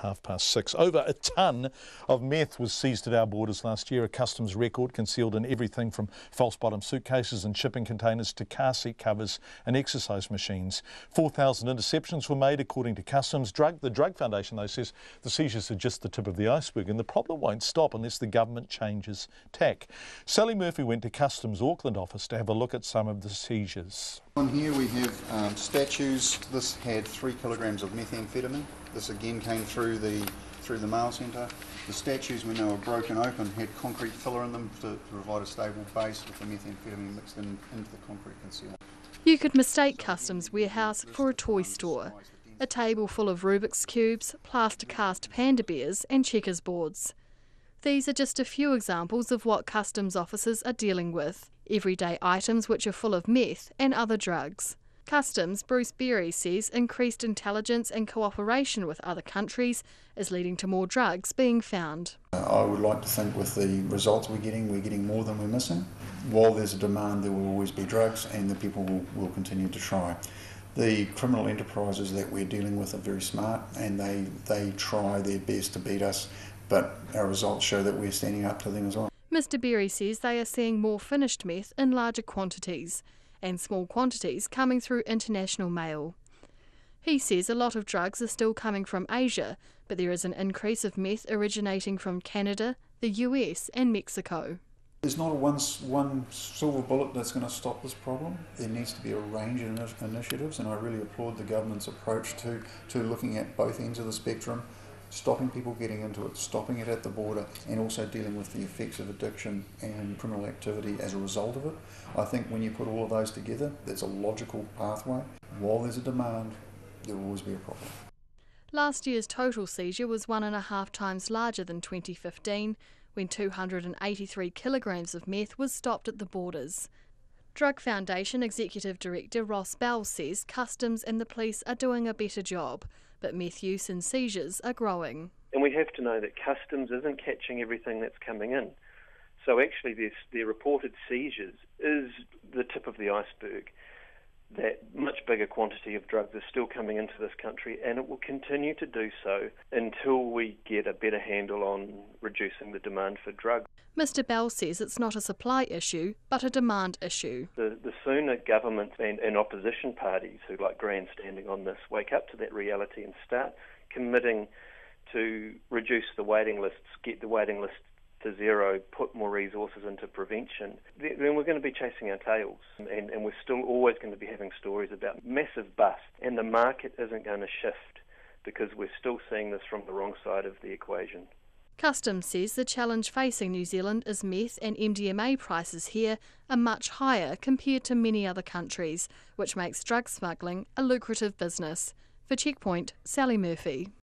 6:30. Over a tonne of meth was seized at our borders last year, a customs record concealed in everything from false bottom suitcases and shipping containers to car seat covers and exercise machines. 4,000 interceptions were made according to customs. The Drug Foundation, though, says the seizures are just the tip of the iceberg and the problem won't stop unless the government changes tack. Sally Murphy went to Customs Auckland office to have a look at some of the seizures. On here we have statues. This had 3 kilograms of methamphetamine. This again came through the mail centre. The statues, when they were broken open, had concrete filler in them to provide a stable base with the methamphetamine mixed into the concrete concealment. You could mistake Customs warehouse for a toy store. A table full of Rubik's Cubes, plaster cast panda bears and checkers boards. These are just a few examples of what Customs officers are dealing with. Everyday items which are full of meth and other drugs. Customs, Bruce Berry says increased intelligence and cooperation with other countries is leading to more drugs being found. I would like to think with the results we're getting more than we're missing. While there's a demand, there will always be drugs and the people will continue to try. The criminal enterprises that we're dealing with are very smart and they try their best to beat us, but our results show that we're standing up to them as well. Mr Berry says they are seeing more finished meth in larger quantities and small quantities coming through international mail. He says a lot of drugs are still coming from Asia, but there is an increase of meth originating from Canada, the US and Mexico. There's not one silver bullet that's going to stop this problem. There needs to be a range of initiatives, and I really applaud the government's approach to looking at both ends of the spectrum, stopping people getting into it, stopping it at the border, and also dealing with the effects of addiction and criminal activity as a result of it. I think when you put all of those together, that's a logical pathway. While there's a demand, there will always be a problem. Last year's total seizure was 1.5 times larger than 2015, when 283 kilograms of meth was stopped at the borders. Drug Foundation Executive Director Ross Bell says Customs and the police are doing a better job, but meth use and seizures are growing. And we have to know that Customs isn't catching everything that's coming in. So actually their reported seizures is the tip of the iceberg. That much bigger quantity of drugs is still coming into this country, and it will continue to do so until we get a better handle on reducing the demand for drugs. Mr Bell says it's not a supply issue, but a demand issue. The sooner governments and opposition parties who like grandstanding on this wake up to that reality and start committing to reduce the waiting lists, get the waiting lists to zero, put more resources into prevention, then we're going to be chasing our tails, and we're still always going to be having stories about massive busts, and the market isn't going to shift because we're still seeing this from the wrong side of the equation. Customs says the challenge facing New Zealand is meth and MDMA prices here are much higher compared to many other countries, which makes drug smuggling a lucrative business. For Checkpoint, Sally Murphy.